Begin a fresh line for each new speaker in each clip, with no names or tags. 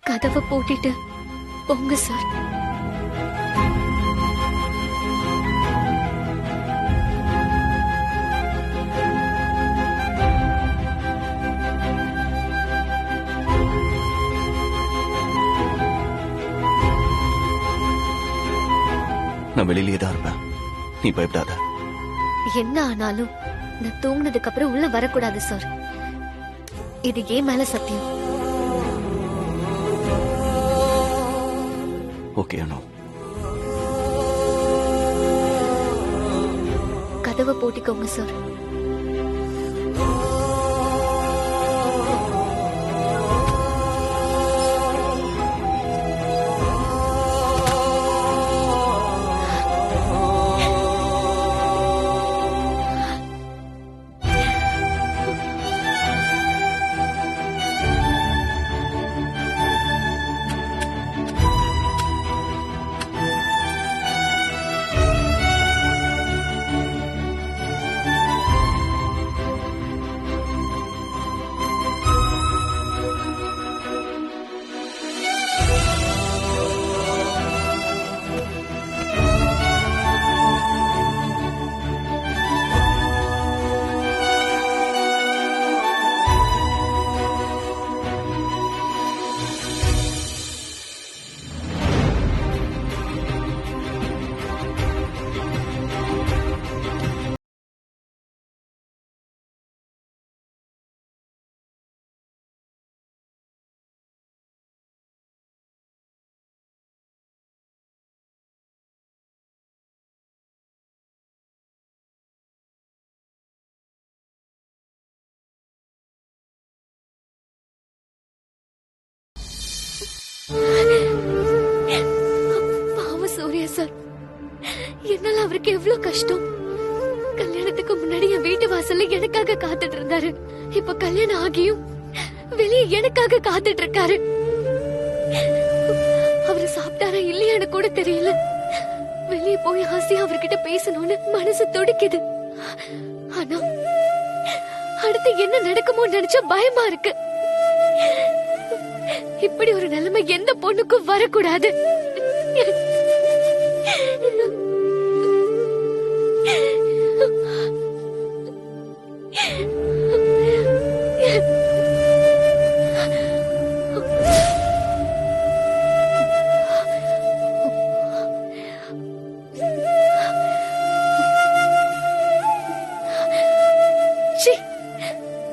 கதவை பூட்டிட்டு போங்க சார்.
நான் வெளியிலேயே தான் இருப்பேன், நீ பயப்படாத.
என்ன ஆனாலும் நான் தூங்கினதுக்கு அப்புறம் உள்ள வரக்கூடாது சார். இது ஏன் மேல சத்தியம்.
ஓகே அனு.
கதவை பூட்டிக்கோங்க சார். பாவம் சூர்யா சார், என்னால அவருக்கு எவ்வளவு கஷ்டம். கல்யாணத்துக்கு முன்னாடி என் வீட்டு வாசல்ல எனக்காக காத்துட்டு இருந்தாரு. இப்ப கல்யாணம் ஆகியும் வெளியே எனக்காக காத்துட்டு இருக்காரு. அவரு சாப்பிட்டாரா இல்லையான்னு கூட தெரியல. வெளியே போய் ஆசையா அவர்கிட்ட பேசணும்னு மனசு துடிக்குது. ஆனா அடுத்து என்ன நடக்குமோ நினைச்சா பயமா இருக்கு. இப்படி ஒரு நிலைமை எந்த பொண்ணுக்கும் வரக்கூடாது.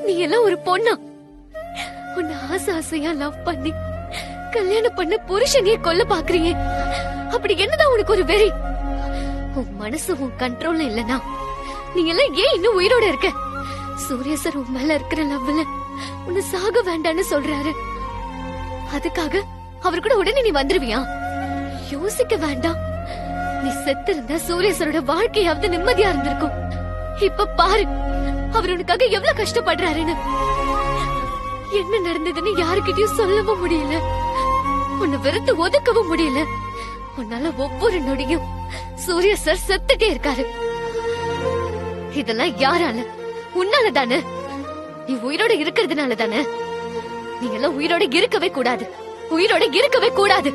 நீ எல்லாம் ஒரு பொண்ணா? உன்னை ஆசை ஆசையா லவ் பண்ணி கல்யாணம் பண்ண புருஷனையே கொல்ல பாக்குறீங்க. அப்படி என்னதான் உனக்கு ஒரு வெறி? உன் மனசு உன் கண்ட்ரோல்ல இல்லனா நீ எல்லாம் ஏன் இன்னும் உயிரோட இருக்க? சூர்யா சார் உன் மேல இருக்கிற லவ்ல உன்னை சாக வேண்டான்னு சொல்றாரு. அதுக்காக அவர் கூட உடனே நீ வந்துருவியா? யோசிக்க வேண்டாம். நீ செத்து இருந்தா சூர்யா சாரோட வாழ்க்கையாவது நிம்மதியா இருந்திருக்கும். இப்ப பாரு அவர் உனக்காக எவ்வளவு கஷ்டப்படுறாருன்னு. என்ன நடந்ததுன்னு யாருக்கிட்டயும் சொல்லவும் முடியல. உன்னை வெறுத்து ஒதுக்கவும் முடியல. உன்னால ஒவ்வொரு நொடியும் சூர்யா சார் செத்துட்டே இருக்காரு. இதெல்லாம் யாரால? உன்னால தானே. நீ உயிரோட இருக்கிறதுனால தானே. நீ எல்லாம் உயிரோட இருக்கவே கூடாது. உயிரோட இருக்கவே கூடாது.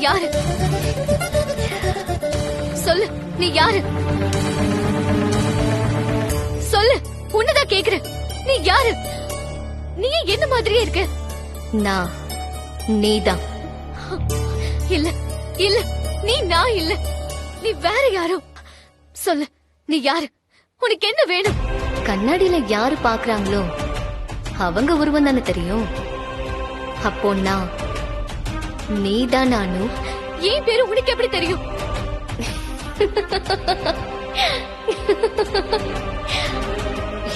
யாரு? சொல்லு, நீ யாரு? சொல்லு, உன்னதான் கேக்குறேன். நீ யாரு? நீ என்ன மாதிரியே இருக்க? நான் நீதான். இல்ல இல்ல, நீ நான் இல்ல, நீ வேற யாரோ. சொல்லு, நீ யாரு? உனக்கு என்ன வேணும்? கண்ணாடியில யாரு பாக்குறாங்களோ அவங்க உருவம் தானே தெரியும். அப்போ நான் நீதான். நானு என் பேரு உனக்கு எப்படி தெரியும்?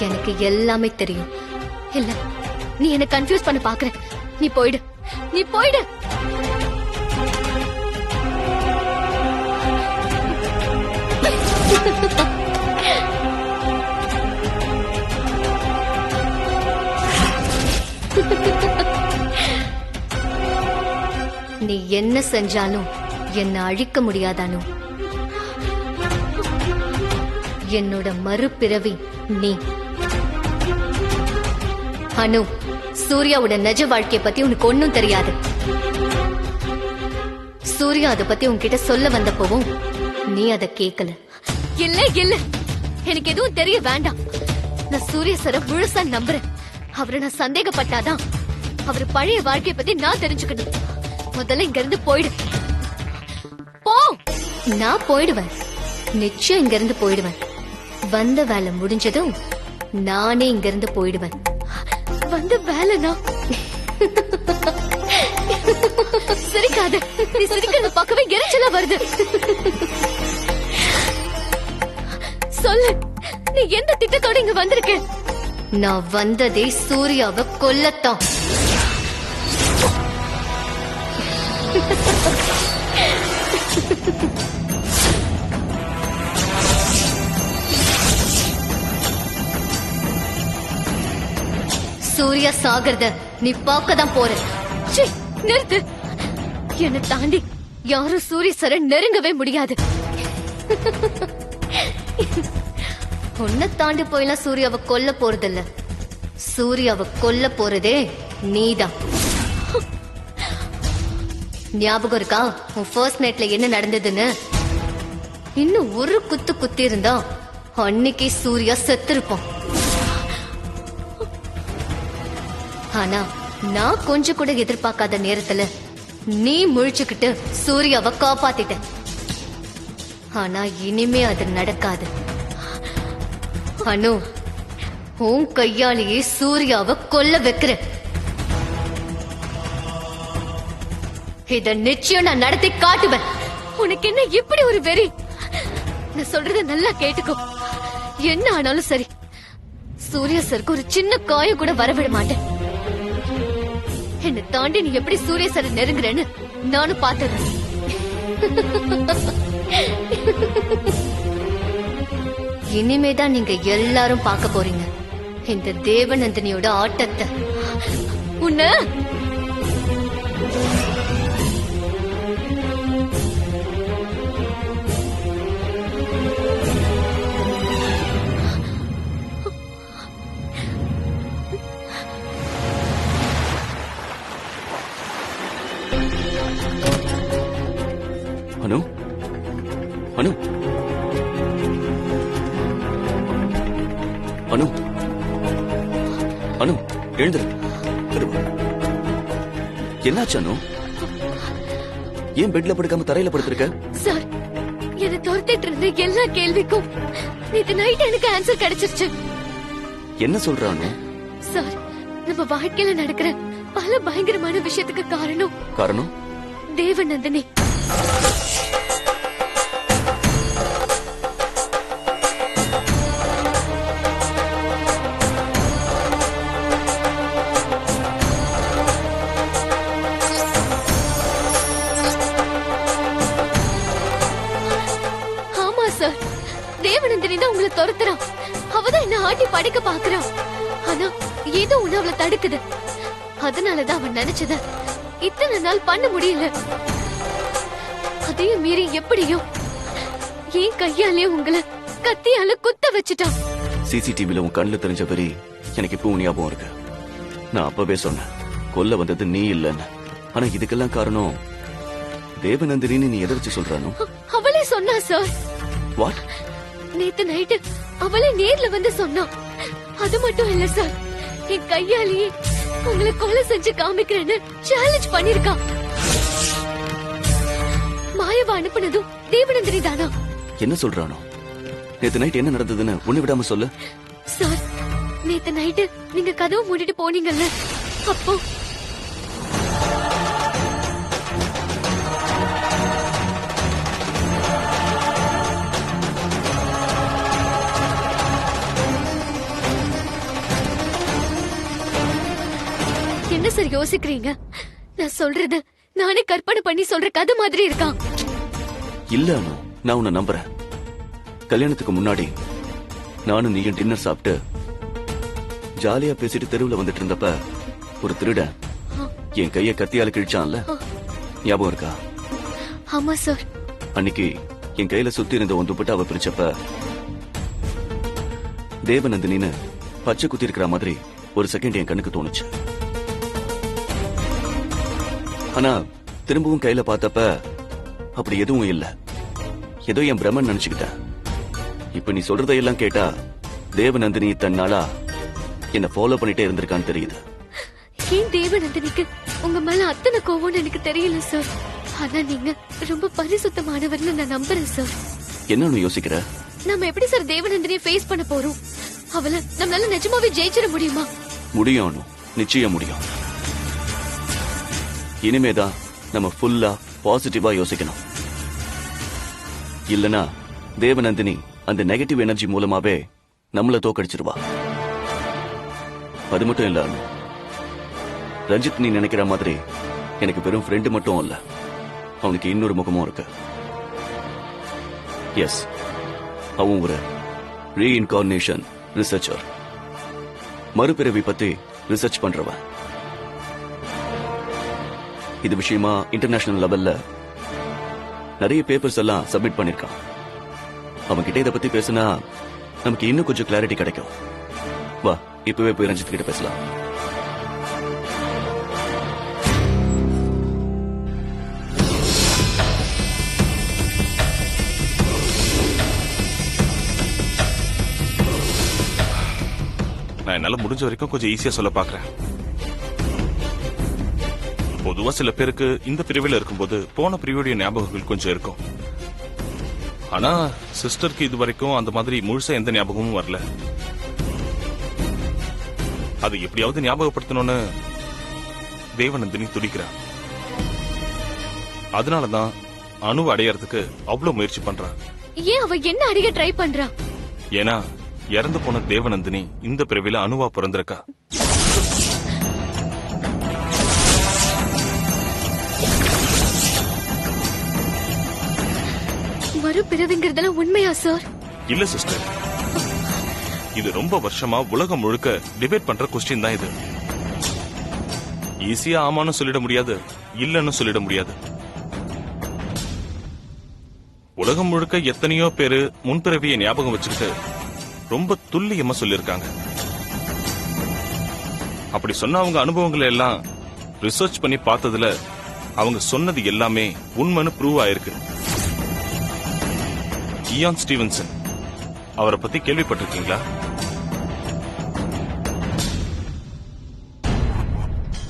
எனக்கு எல்லாமே தெரியும். இல்ல, நீ என்ன கன்ஃபியூஸ் பண்ண பாக்குற. நீ போயிடு, நீ போயிடு. நீ என்ன செஞ்சாலும் என்ன அழிக்க முடியாதானு. என்னோட மறுபிறவி நீ. அனு, சூர்யாவோட நிஜ வாழ்க்கைய பத்தி உனக்கு ஒண்ணும் தெரியாது. சூர்யா அத பத்தி உன்கிட்ட சொல்ல வந்தப்பவும் நீ அத கேக்கல. இல்ல இல்ல, எனக்கு எதுவும் தெரிய வேண்டாம். நான் சூர்யா சார முழுசா நம்புறேன். அவரை நான் சந்தேகப்பட்டாதான் அவர் பழைய வாழ்க்கைய பத்தி நான் தெரிஞ்சுக்கணும். முதல்ல இங்க இருந்து போயிடு. போ. நான் போயிடுவேன், நிச்சயம் இங்க இருந்து போயிடுவேன். வந்த வேலை முடிஞ்சதும் நானே இங்க இருந்து போயிடுவேன். வந்த வேலைனா? சிரிக்காத. நீ சிரிக்கிறத பார்க்கவே எரிச்சலா வருது. சொல்லு, நீ எந்த திட்டத்தோட இங்க வந்திருக்க? நான் வந்ததே சூர்யாவை கொல்லத்தான். சூர்யா சாகிறத நீ பார்க்கதான் போற. நிறுத்து. என்னை தாண்டி யாரும் சூரிய சார நெருங்கவே முடியாது. உன்னை தாண்டி போயெல்லாம் சூர்யாவை கொல்ல போறதில்ல. சூர்யாவை கொல்ல போறதே நீதான். ஞாபகம் இருக்கா உன் ஃபர்ஸ்ட் நைட்ல என்ன நடந்ததுன்னு? இன்னும் ஒரு குத்து குத்தி இருந்தா அன்னைக்கு சூர்யா செத்திருப்பான். ஆனா நான் கொஞ்சம் கூட எதிர்பார்க்காத நேரத்துல நீ முழிச்சுக்கிட்டு சூர்யாவை காப்பாத்திட்ட. ஆனா இனிமே அது நடக்காது. அனு, உன் கையாலேயே சூர்யாவை கொல்ல வைக்கிற. இத நிச்சயம் நான் நடத்தி காட்டுவேன். உனக்கு என்ன இப்படி ஒரு வெறி? நான் சொல்றத நல்லா கேட்டுக்கோ. என்ன ஆனாலும் சரி, சூர்யா சருக்கு ஒரு சின்ன காயம் கூட வரவிட மாட்டேன். என்ன தாண்டி நீ எப்படி சூர்யா சார நெருங்குறேன்னு நானும் பாத்துறேன். இனிமேதான் நீங்க எல்லாரும் பார்க்க போறீங்க இந்த தேவநந்தினியோட ஆட்டத்தை. உன்ன
அனு, அனு, அனு, அனு, எழுந்துரு. என்னாச்சு அனு? ஏன் பெட்ல படுக்காம தரையில படுத்திருக்க?
சார், என்ன துரத்திட்டு இருந்த எல்லா கேள்விக்கும் நேத்து நைட் எனக்கு ஆன்சர் கிடைச்சிருச்சு.
என்ன சொல்ற அனு?
சார், நம்ம வாழ்க்கையில நடக்கிற பல பயங்கரமான விஷயத்துக்கு காரணம் தேவநந்தினி. ஆமா சார், தேவநந்தினி தான் உங்களை துரத்துறான். அவதான் என்ன ஆட்டி படைக்க பாக்குறான். ஆனா ஏதோ ஒண்ணு அவளை தடுக்குது. அதனாலதான் அவன் நினைச்சத இத்தனை நாள் பண்ண முடியல. அதையும் மீறி எப்படியோ என் கையாலே உங்களை கத்தியால குத்த வச்சுட்டான்.
சிசிடிவில உன் கண்ணுல தெரிஞ்ச வெறி எனக்கு இப்போ ஞாபகம் இருக்கு. நான் அப்பவே சொன்னேன், கொல்ல வந்தது நீ இல்லன்னு. ஆனா இதுக்கெல்லாம் காரணம் தேவநந்தினி. நீ எதை வச்சு சொல்றானோ?
அவளே சொன்னா சார்.
வாட்?
நேத்து நைட்டு அவளே நேர்ல வந்து சொன்னா. அது மட்டும் இல்ல சார், என் கையாலேயே உங்களை கொலை செஞ்சு காமிக்கிறேன்னு சேலஞ்ச் பண்ணிருக்கான். மாயவ அனுப்புனதும் தேவநந்தினி தானா?
என்ன சொல்றானோ? நேத்து நைட் என்ன நடந்ததுன்னு ஒண்ணு விடாம சொல்லு.
சார், நேத்து நைட்டு நீங்க கதவு மூடிட்டு போனீங்கல்ல, அப்போ என்ன சார் யோசிக்கிறீங்க? நான் சொல்றது நானே கற்பனை பண்ணி சொல்ற கதை மாதிரி இருக்கான்.
இல்ல அனு, நான் உன்னை நம்புறேன். கல்யாணத்துக்கு முன்னாடி நானும் நீயும் டின்னர் சாப்பிட்டு ஜாலியா பேசிட்டு தெருவுல வந்துட்டு இருந்தப்ப ஒரு திருடன் என் கைய கத்தியால கிழிச்சான்ல, ஞாபகம் இருக்கா?
ஆமா சார்.
அன்னைக்கு என் கையில சுத்தி இருந்த உன் துப்பட்டாவை பிரிச்சப்ப தேவநந்தினின்னு பச்சை குத்தி இருக்கிற மாதிரி ஒரு செகண்ட் என் கண்ணுக்கு தோணுச்சு. ஆனா திரும்பவும் கையில பார்த்தப்ப அப்படி எதுவும் இல்ல. ஏதோ என் பிரம்மன் நினைச்சுக்கிட்டேன். இப்ப நீ சொல்றதையெல்லாம் கேட்டா தேவநந்தினி தன்னாலா என்ன ஃபாலோ பண்ணிட்டே இருந்திருக்கான்னு தெரியுது.
ஏன் தேவநந்தினிக்கு உங்க மேல அத்தனை கோவம்னு எனக்கு தெரியல சார். ஆனா நீங்க ரொம்ப பரிசுத்தமானவர்னு நான் நம்புறேன் சார்.
என்னன்னு யோசிக்கிற?
நம்ம எப்படி சார் தேவநந்தினியை ஃபேஸ் பண்ண போறோம்? அவளை நம்மளால நிஜமாவே ஜெயிச்சிட முடியுமா?
முடியும் அனு, நிச்சயம் முடியும். இனிமேதான் நம்ம ஃபுல்லா பாசிட்டிவா யோசிக்கணும். இல்லனா தேவநந்தினி அந்த நெகட்டிவ் எனர்ஜி மூலமாவே நம்மள தோக்கடிச்சிருவா. அது மட்டும் இல்ல அனு, ரஞ்சித் நீ நினைக்கிற மாதிரி எனக்கு வெறும் ஃப்ரெண்டு மட்டும் இல்ல, அவனுக்கு இன்னொரு முகமும் இருக்கு. எஸ், அவன் ஒரு ரீஇன்கார்னேஷன் ரிசர்ச்சர், மறுபிறவி பத்தி ரிசர்ச் பண்றவன். இது விஷயமா இன்டர்நேஷனல் லெவல்ல நிறைய பேப்பர்ஸ் எல்லாம் சப்மிட் பண்ணிருக்கான். அவன் கிட்ட இத பத்தி பேசினா நமக்கு இன்னும் கொஞ்சம் கிளாரிட்டி கிடைக்கும். வா, இப்பவே போய் ரஞ்சித் கிட்ட பேசலாம்.
நான் என்னால முடிஞ்ச வரைக்கும் கொஞ்சம் ஈஸியா சொல்ல பாக்குறேன். பொதுவா சில பேருக்கு இந்த பிரிவில் இருக்கும்போது போன பிரிவுடைய ஞாபகங்கள் கொஞ்சம் இருக்கும். ஆனா சிஸ்டருக்கு இது வரைக்கும் அந்த மாதிரி முழுசா எந்த ஞாபகமும் வரல. அது எப்படியாவது ஞாபகப்படுத்தணும்னு தேவநந்தினி துடிக்கிறா. அதனாலதான் அணுவை அடையறதுக்கு அவ்வளவு முயற்சி பண்றா.
ஏன் அவ என்ன அடிக்க ட்ரை பண்றா?
ஏன்னா இறந்து போன தேவநந்தினி இந்த பிரிவில அணுவா பிறந்திருக்கா.
மறுபிறவிங்கிறதெல்லாம் உண்மையா சார்?
இல்ல சிஸ்டர், இது ரொம்ப வருஷமா உலகம் முழுக்க டிபேட் பண்ற கொஸ்டின் தான் இது. ஈஸியா ஆமான்னு சொல்லிட முடியாது, இல்லன்னு சொல்லிட முடியாது. உலகம் முழுக்க எத்தனையோ பேரு முன்பிறவியை ஞாபகம் வச்சுக்கிட்டு ரொம்ப துல்லியமா சொல்லிருக்காங்க. அப்படி சொன்ன அவங்க அனுபவங்களை எல்லாம் ரிசர்ச் பண்ணி பார்த்ததுல அவங்க சொன்னது எல்லாமே உண்மைன்னு ப்ரூவ் ஆயிருக்கு. இயான் ஸ்டீவன்சன், அவரை பத்தி கேள்விப்பட்டிருக்கீங்களா?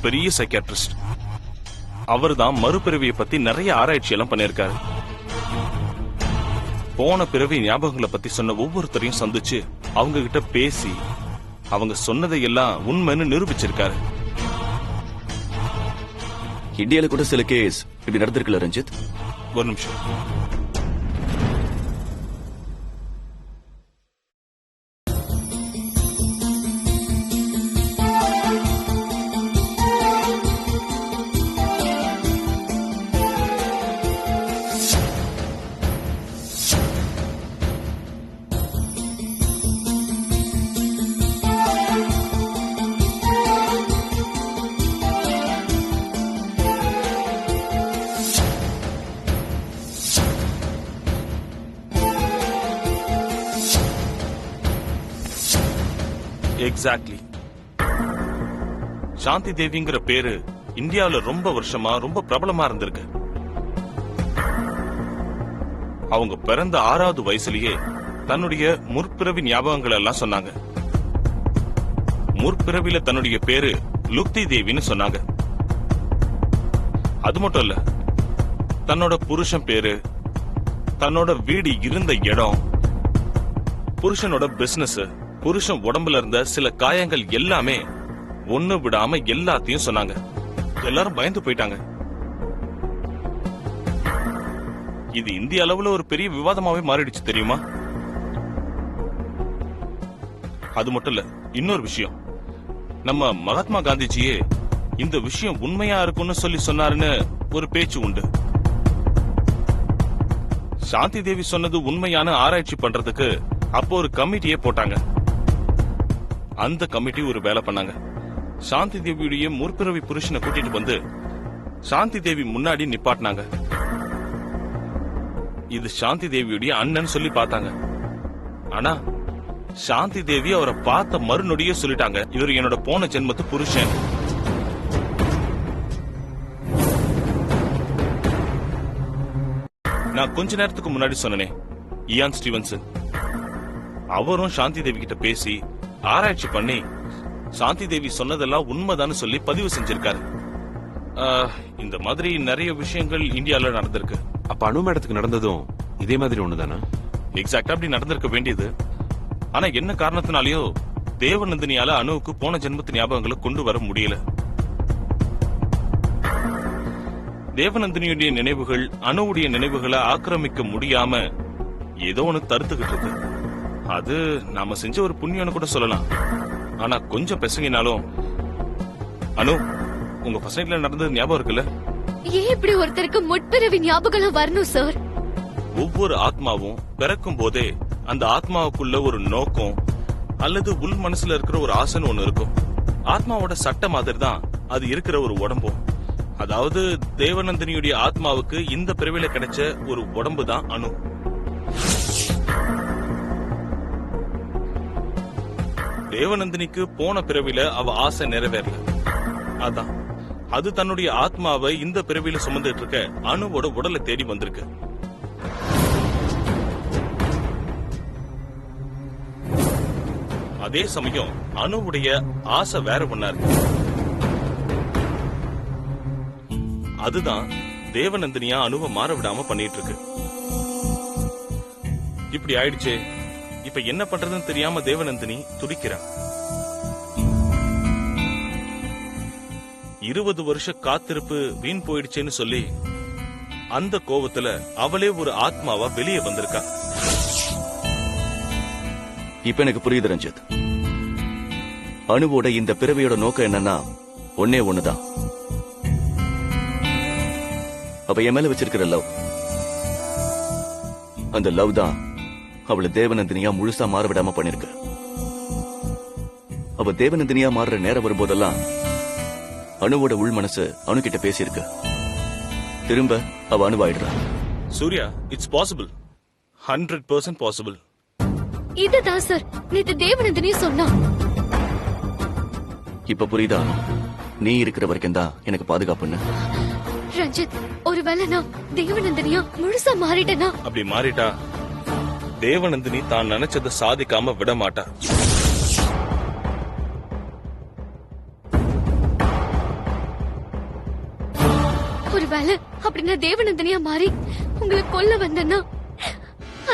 பெரிய சைக்கியாட்ரிஸ்ட். அவர் தான் மறுபிறவியை பத்தி நிறைய ஆராய்ச்சி எல்லாம் பண்ணிருக்காரு. போன பிறவி ஞாபகங்களை பத்தி சொன்ன ஒவ்வொருத்தரையும் சந்திச்சு அவங்க கிட்ட பேசி அவங்க சொன்னதை எல்லாம் உண்மைன்னு நிரூபிச்சிருக்காரு.
இந்தியால கூட சில கேஸ் இப்படி நடந்திருக்குல்ல ரஞ்சித்?
ஒரு நிமிஷம். எக்ஸாக்ட்லி. சாந்தி தேவிங்கிற பேரு இந்தியாவில ரொம்ப வருஷமா ரொம்ப பிரபலமா இருந்திருக்கு. அவங்க பிறந்த 6வது வயசுலயே தன்னுடைய முற்பிறவி ஞாபகங்கள் எல்லாம் சொன்னாங்க. முற்பிறவில தன்னுடைய பேரு லுக்தி தேவின்னு சொன்னாங்க. அது மட்டும் இல்ல, தன்னோட புருஷன் பேரு, தன்னோட வீடு இருந்த இடம், புருஷனோட பிசினஸ், புருஷன் உடம்புல இருந்த சில காயங்கள் எல்லாமே ஒண்ணு விடாம எல்லாத்தையும் சொன்னாங்க. எல்லாரும் பயந்து போயிட்டாங்க. இது இந்திய அளவுல ஒரு பெரிய விவாதமாவே மாறிடுச்சு தெரியுமா? அது மட்டும் இல்ல, இன்னொரு விஷயம், நம்ம மகாத்மா காந்திஜியே இந்த விஷயம் உண்மையா இருக்கும்னு சொல்லி சொன்னாருன்னு ஒரு பேச்சு உண்டு. சாந்தி தேவி சொன்னது உண்மையான ஆராய்ச்சி பண்றதுக்கு அப்போ ஒரு கமிட்டியே போட்டாங்க. அந்த கமிட்டி ஒரு வேலை பண்ணாங்க. சாந்தி தேவியுடைய முற்பிறவி புருஷனை கூட்டிட்டு வந்து சாந்தி தேவி முன்னாடி நிப்பாட்டினாங்க. இது சாந்தி தேவியுடைய அண்ணன் சொல்லி பார்த்தாங்க. ஆனா சாந்தி தேவி அவரை பார்த்த மறுநொடியே சொல்லிட்டாங்க, இவர் என்னோட போன ஜென்மத்து புருஷன். நான் கொஞ்ச நேரத்துக்கு முன்னாடி சொன்னனே, இயான் ஸ்டீவன்சன், அவரும் சாந்தி தேவி கிட்ட பேசி ஆராய்ச்சி பண்ணி சாந்தி தேவி சொன்னதெல்லாம் உண்மைதான்னு சொல்லி பதிவு செஞ்சிருக்காரு. இந்த மாதிரி நிறைய விஷயங்கள் இந்தியால நடந்திருக்கு.
அப்ப அனு மேடத்துக்கு நடந்ததும் இதே மாதிரி ஒண்ணுதானா?
எக்ஸாக்டா அப்படி நடந்திருக்க வேண்டியது. ஆனா என்ன காரணத்தினாலயோ தேவநந்தினியால அனுவுக்கு போன ஜென்மத்து ஞாபகங்களை கொண்டு வர முடியல. தேவநந்தினியுடைய நினைவுகள் அனுவுடைய நினைவுகளை ஆக்கிரமிக்க முடியாம ஏதோ ஒண்ணு தடுத்துக்கிட்டு இருக்கு. அது நாம செஞ்ச ஒரு புண்ணியம்னு கூட சொல்லலாம். ஆனா கொஞ்சம் பெசங்கினாலும், அனு, உங்க பசங்கள நடந்தது ஞாபகம் இருக்குல்ல?
ஏன் இப்படி ஒருத்தருக்கு முற்பிறவி ஞாபகம் வரணும் சார்?
ஒவ்வொரு ஆத்மாவும் பிறக்கும் போதே அந்த ஆத்மாவுக்குள்ள ஒரு நோக்கம் அல்லது உள் மனசுல இருக்கிற ஒரு ஆசைன்னு ஒண்ணு இருக்கும். ஆத்மாவோட சட்ட மாதிரி தான் அது இருக்கிற ஒரு உடம்பும். அதாவது தேவநந்தினியுடைய ஆத்மாவுக்கு இந்த பிறவில கிடைச்ச ஒரு உடம்பு தான் அனு. தேவநந்தினிக்கு போன பிறவில அவ ஆசை நிறைவேறல. அதான் அது தன்னுடைய ஆத்மாவை இந்த பிறவில சுமந்துட்டு இருக்க அனுவோட உடலை தேடி வந்திருக்கு. அதே சமயம் அனுவுடைய ஆசை வேற ஒண்ணா இருக்கு. அதுதான் தேவநந்தினியா அனுவை மாற விடாம பண்ணிட்டு இருக்கு. இப்படி ஆயிடுச்சு. இப்ப என்ன பண்றதுன்னு தெரியாம தேவநந்தினி துடிக்கிறா. 20 வருஷ காத்திருப்பு வீண் போயிடுச்சேன்னு சொல்லி அந்த கோவத்துல அவளே ஒரு ஆத்மாவா வெளியே வந்திருக்கா.
இப்ப எனக்கு புரியுது ரஞ்சித். அனுவோட இந்த பிறவியோட நோக்கம் என்னன்னா ஒன்னே ஒண்ணுதான். அப்ப என் மேல வச்சிருக்கிற லவ், அந்த லவ் தான் அவளை தேவநந்தினியா முழுசா மாற விடாம பண்ணிருக்கு. அவ தேவநந்தினியா மாறுற நேரம் வரும்போதெல்லாம் அனுவோட உள் மனசு அனு கிட்ட பேசியிருக்கு. திரும்ப அவ அணுவாயிடுறா.
Surya, it's possible, 100% possible.
இதுதான் சார் நேத்து தேவநந்தினி சொன்னா.
இப்ப புரியுதா? நீ இருக்கிற வரைக்கும் தான் எனக்கு பாதுகாப்புன்னு.
ரஞ்சித், ஒருவேளை நான் தேவநந்தினியா முழுசா மாறிட்டேனா?
அப்படி மாறிட்டா தேவநந்தினி தான் நினைச்சதை சாதிக்காம விட மாட்டா.
ஒருவேளை அப்படி நான் தேவநந்தினியா மாறி உங்களை கொல்ல வந்தேன்னா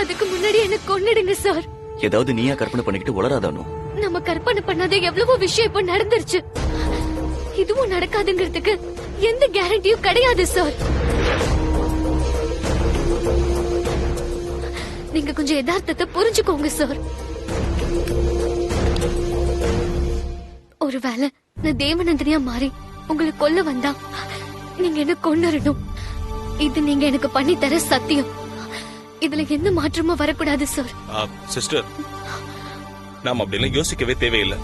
அதுக்கு முன்னாடி என்ன கொன்னுடுங்க சார்.
ஏதாவது நீயா கற்பனை பண்ணிக்கிட்டு உளராதானோ?
நம்ம கற்பனை பண்ணாத எவ்வளவோ விஷயம் இப்ப நடந்துருச்சு. இதுவும் நடக்காதுங்கிறதுக்கு எந்த கேரண்டியும் கிடையாது சார். நீங்க கொஞ்சம் யதார்த்தத்தை புரிஞ்சுக்கோங்க சார். ஒருவேளை நான் தேவநந்தினியா மாறி உங்களை கொல்ல வந்தா நீங்க என்ன கொன்னரணும். இது நீங்க எனக்கு பண்ணி தர சத்தியம். இதுல எந்த மாற்றமும் வரக்கூடாது சார்.
சிஸ்டர், நாம அப்படிலாம் யோசிக்கவே தேவையில்லை.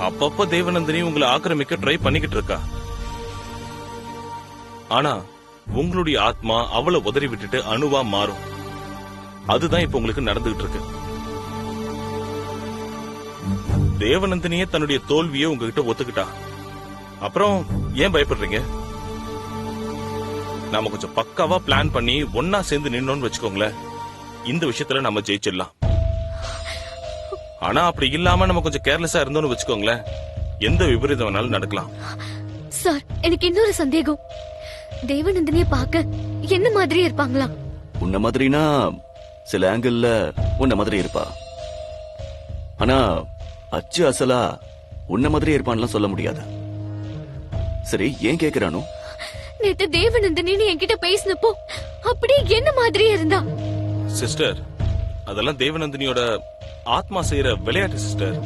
அப்பப்ப தேவநந்தினி உங்களை ஆக்கிரமிக்க ட்ரை பண்ணிக்கிட்டு இருக்கா. ஆனா உங்களுடைய ஆத்மா அவளை உதறி விட்டுட்டு அணுவா மாறும். அதுதான் இப்ப உங்களுக்கு நடந்துகிட்டு இருக்கு. தேவநந்தினியே தன்னுடைய தோல்வியை உங்ககிட்ட ஒத்துக்கிட்டா. அப்புறம் ஏன் பயப்படுறீங்க? நாம கொஞ்சம் பக்காவா பிளான் பண்ணி ஒன்னா சேர்ந்து நின்னோம்னு வச்சுக்கோங்களேன், இந்த விஷயத்துல நம்ம ஜெயிச்சிடலாம். ஆனா அப்படி இல்லாம நம்ம கொஞ்சம் கேர்லெஸ்ஸா இருந்தோம்னு வச்சுக்கோங்களேன், எந்த விபரீதம் வேணாலும் நடக்கலாம்.
சார், எனக்கு இன்னொரு சந்தேகம். தேவநந்தினிய பார்க்க என்ன மாதிரி இருப்பாங்களா?
உன்ன மாதிரினா சில ஆங்கிள் உன்ன மாதிரி இருப்பா. ஆனா அச்சு அசலா உன்ன மாதிரியே இருப்பான்லாம் சொல்ல முடியாது. சரி, ஏன் கேக்குறானோ?
நேத்து தேவநந்தினி என்கிட்ட பேசினப்போ அப்படியே என்ன மாதிரியே இருந்தா.
சிஸ்டர், அதெல்லாம் தேவநந்தினியோட ஆத்மா செய்யற விளையாட்டு சிஸ்டர்.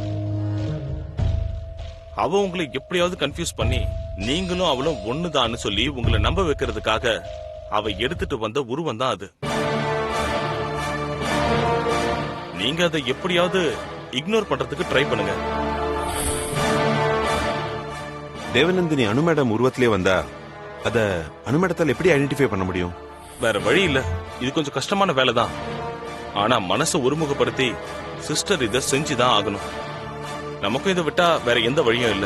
அவ உங்களை எப்படியாவது கன்ஃபியூஸ் பண்ணி நீங்களும் அவளும் ஒண்ணுதான்னு சொல்லி உங்களை நம்ப வைக்கிறதுக்காக அவ எடுத்துட்டு வந்த உருவம் தான் அது. நீங்க அதை எப்படியாவது இக்னோர் பண்றதுக்கு ட்ரை பண்ணுங்க.
தேவநந்தினி அனு மேடம் உருவத்திலே வந்தா அத அனு மேடத்தால் எப்படி ஐடென்டிஃபை பண்ண முடியும்?
வேற வழி இல்ல. இது கொஞ்சம் கஷ்டமான வேலை தான். ஆனா மனசை ஒருமுகப்படுத்தி சிஸ்டர் இத செஞ்சுதான் ஆகணும். நமக்கும் இதை விட்டா வேற எந்த வழியும் இல்ல.